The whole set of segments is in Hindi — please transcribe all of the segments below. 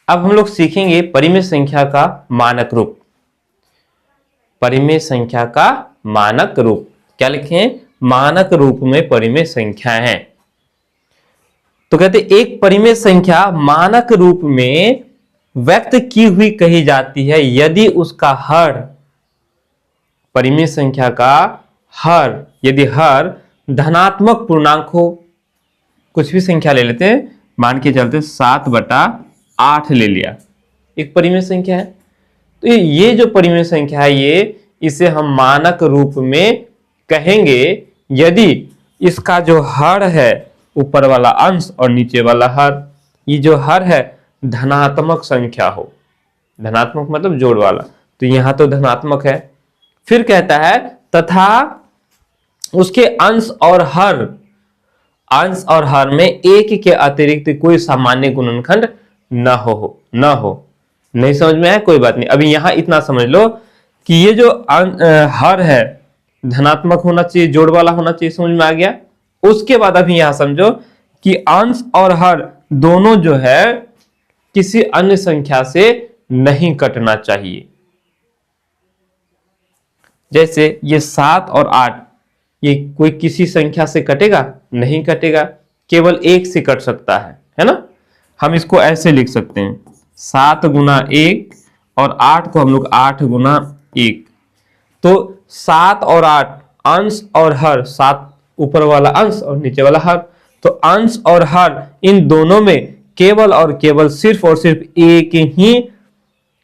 अब हम लोग सीखेंगे परिमेय संख्या का मानक रूप। परिमेय संख्या का मानक रूप क्या लिखें? मानक रूप में परिमेय संख्या है। तो कहते एक परिमेय संख्या मानक रूप में व्यक्त की हुई कही जाती है यदि उसका हर, परिमेय संख्या का हर, यदि हर धनात्मक पूर्णांक हो। कुछ भी संख्या ले लेते हैं, मान के चलते 7/8 ले लिया, एक परिमेय संख्या है। तो ये जो परिमेय संख्या है ये, इसे हम मानक रूप में कहेंगे यदि इसका जो हर है, ऊपर वाला अंश और नीचे वाला हर, ये जो हर है धनात्मक संख्या हो। धनात्मक मतलब जोड़ वाला, तो यहां तो धनात्मक है। फिर कहता है तथा उसके अंश और हर में एक के अतिरिक्त कोई सामान्य गुणनखंड न हो। नहीं समझ में आया? कोई बात नहीं। अभी यहां इतना समझ लो कि ये जो हर है धनात्मक होना चाहिए, जोड़ वाला होना चाहिए। समझ में आ गया? उसके बाद अभी यहां समझो कि अंश और हर दोनों जो है किसी अन्य संख्या से नहीं कटना चाहिए। जैसे ये 7 और 8, ये कोई किसी संख्या से कटेगा? नहीं कटेगा, केवल एक से कट सकता है ना? हम इसको ऐसे लिख सकते हैं 7 गुना 1 और 8 को हम लोग 8 गुना 1। तो 7 और 8 अंश और हर, 7 ऊपर वाला अंश और नीचे वाला हर, तो अंश और हर इन दोनों में केवल और केवल सिर्फ और सिर्फ एक ही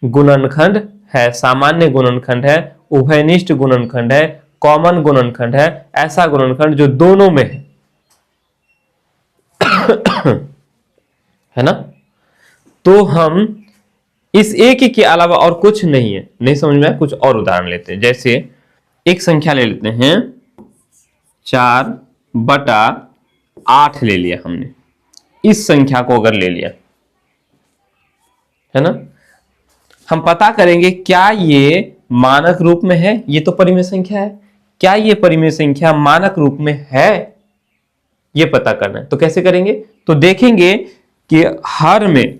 गुणनखंड है, सामान्य गुणनखंड है, उभयनिष्ठ गुणनखंड है, कॉमन गुणनखंड है, ऐसा गुणनखंड जो दोनों में है ना? तो हम इस एक के अलावा और कुछ नहीं है। नहीं समझ में आया? कुछ और उदाहरण लेते हैं। जैसे एक संख्या ले लेते हैं 4/8 ले लिया हमने। इस संख्या को अगर ले लिया है ना, हम पता करेंगे क्या ये मानक रूप में है? ये तो परिमेय संख्या है। क्या ये परिमेय संख्या मानक रूप में है? ये पता करना है। तो कैसे करेंगे? तो देखेंगे कि हर में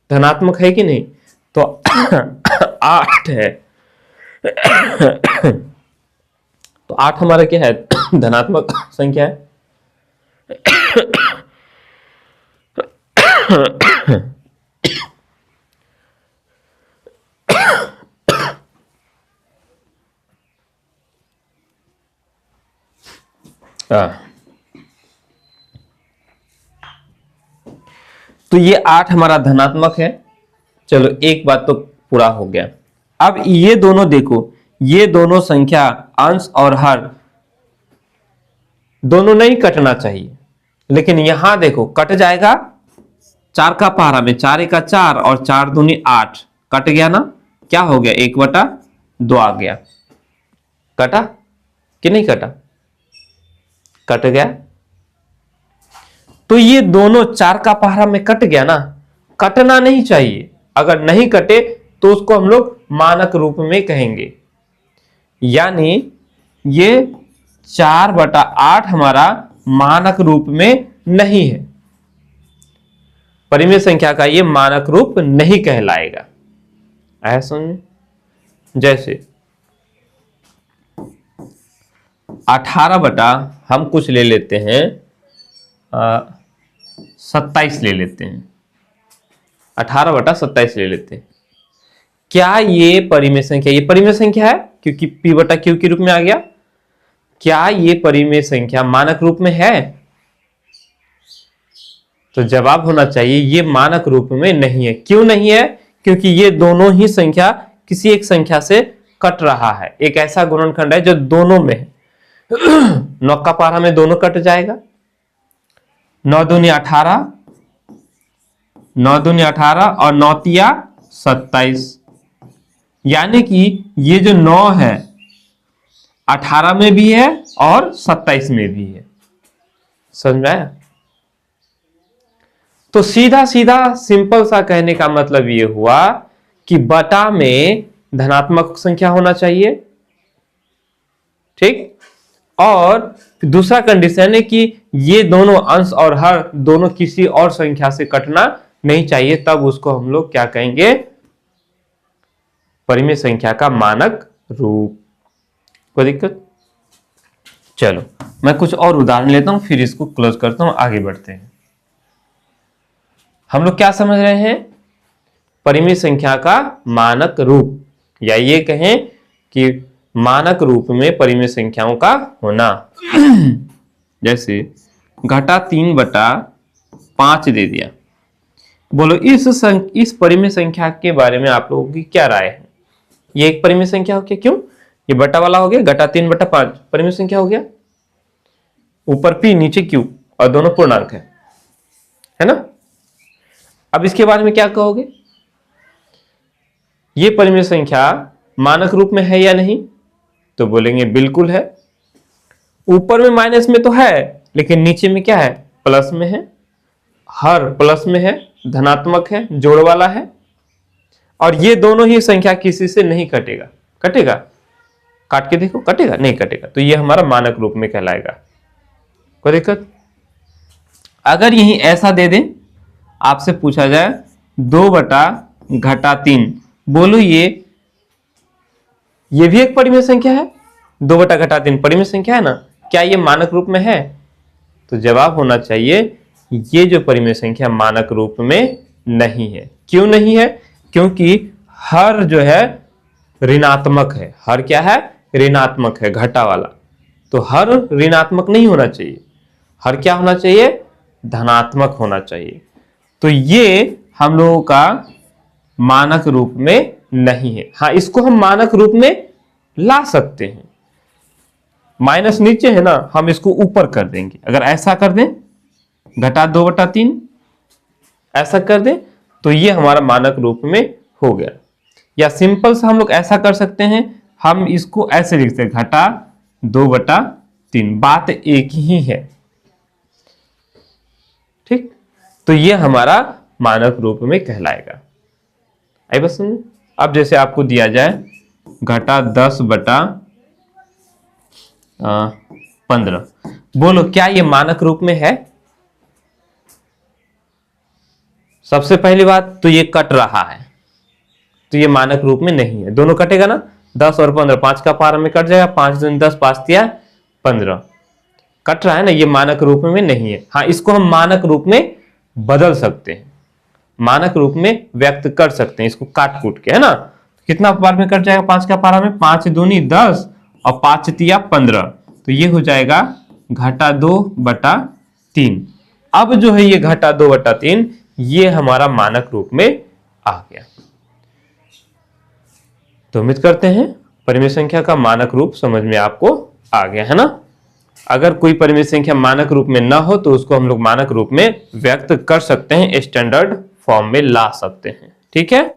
धनात्मक है कि नहीं। तो 8 है तो 8 हमारा क्या है? धनात्मक संख्या है। तो ये 8 हमारा धनात्मक है। चलो एक बात तो पूरा हो गया। अब ये दोनों देखो, ये दोनों संख्या अंश और हर दोनों नहीं कटना चाहिए, लेकिन यहां देखो कट जाएगा। 4 का पहाड़ा में 4 का 4 और 4 दूनी 8, कट गया ना? क्या हो गया? 1/2 आ गया। कटा कि नहीं कटा? कट गया। तो ये दोनों 4 का पहाड़ा में कट गया ना? कटना नहीं चाहिए। अगर नहीं कटे तो उसको हम लोग मानक रूप में कहेंगे। यानी ये 4/8 हमारा मानक रूप में नहीं है। परिमेय संख्या का ये मानक रूप नहीं कहलाएगा। ऐसा समझ? जैसे 18 हम कुछ ले लेते हैं 27 ले लेते हैं। 18/27 ले लेते हैं। क्या ये परिमेय संख्या? ये परिमेय संख्या है क्योंकि P/Q के रूप में आ गया। क्या ये परिमेय संख्या मानक रूप में है? तो जवाब होना चाहिए ये मानक रूप में नहीं है। क्यों नहीं है? क्योंकि ये दोनों ही संख्या किसी एक संख्या से कट रहा है। एक ऐसा गुणनखंड है जो दोनों में है। 9 का पहाड़ा में दोनों कट जाएगा। 9 दूनी 18, 9 दूनी 18 और 9 तिया 27। यानी कि ये जो 9 है 18 में भी है और 27 में भी है। समझ में आया? तो सीधा सीधा सिंपल सा कहने का मतलब ये हुआ कि बटा में धनात्मक संख्या होना चाहिए। ठीक। और दूसरा कंडीशन है कि ये दोनों अंश और हर दोनों किसी और संख्या से कटना नहीं चाहिए, तब उसको हम लोग क्या कहेंगे, परिमेय संख्या का मानक रूप। कोई दिक्कत? चलो मैं कुछ और उदाहरण लेता हूं, फिर इसको क्लोज करता हूं, आगे बढ़ते हैं। हम लोग क्या समझ रहे हैं, परिमेय संख्या का मानक रूप, या ये कहें कि मानक रूप में परिमेय संख्याओं का होना। जैसे घटा 3/5 दे दिया। बोलो इस परिमेय संख्या के बारे में आप लोगों की क्या राय है? ये एक परिमेय संख्या हो गया, क्यों? ये बटा वाला हो गया, घटा 3/5 परिमेय संख्या हो गया, ऊपर p नीचे q और दोनों पूर्णांक है ना। अब इसके बारे में क्या कहोगे, ये परिमेय संख्या मानक रूप में है या नहीं? तो बोलेंगे बिल्कुल है। ऊपर में माइनस में तो है, लेकिन नीचे में क्या है, प्लस में है। हर प्लस में है, धनात्मक है, जोड़ वाला है, और ये दोनों ही संख्या किसी से नहीं कटेगा। कटेगा? काट के देखो, कटेगा? नहीं कटेगा। तो ये हमारा मानक रूप में कहलाएगा। कोई दिक्कत? अगर यही ऐसा दे दें, आपसे पूछा जाए 2/3, बोलो ये भी एक परिमेय संख्या है। 2/3 परिमेय संख्या है ना, क्या ये मानक रूप में है? तो जवाब होना चाहिए ये जो परिमेय संख्या मानक रूप में नहीं है। क्यों नहीं है? क्योंकि हर जो है ऋणात्मक है। हर क्या है? ऋणात्मक है, घटा वाला। तो हर ऋणात्मक नहीं होना चाहिए, हर क्या होना चाहिए? धनात्मक होना चाहिए। तो ये हम लोगों का मानक रूप में नहीं है। हाँ, इसको हम मानक रूप में ला सकते हैं। माइनस नीचे है ना, हम इसको ऊपर कर देंगे। अगर ऐसा कर दें, घटा 2/3 ऐसा कर दें, तो ये हमारा मानक रूप में हो गया। या सिंपल से हम लोग ऐसा कर सकते हैं, हम इसको ऐसे लिख सकते हैं, घटा 2/3, बात एक ही है। ठीक, तो ये हमारा मानक रूप में कहलाएगा। आई बस समझ। अब जैसे आपको दिया जाए घटा 10/15, बोलो क्या ये मानक रूप में है? सबसे पहली बात तो ये कट रहा है, तो ये मानक रूप में नहीं है। दोनों कटेगा ना, 10 और 15, 5 का पारा में कट जाएगा, 5 दूनी 10, 5 तिया 15, कट रहा है ना, ये मानक रूप में नहीं है। हाँ, इसको हम मानक रूप में बदल सकते हैं, मानक रूप में व्यक्त कर सकते हैं, इसको काट कूट के, है ना। कितना बार में कट जाएगा 5 का पारा में, 5 दूनी 10 और 5 तिया 15, तो ये हो जाएगा घटा 2/3। अब जो है ये घटा 2/3, ये हमारा मानक रूप में आ गया। तो उम्मीद करते हैं परिमेय संख्या का मानक रूप समझ में आपको आ गया, है ना। अगर कोई परिमेय संख्या मानक रूप में ना हो तो उसको हम लोग मानक रूप में व्यक्त कर सकते हैं, स्टैंडर्ड फॉर्म में ला सकते हैं। ठीक है।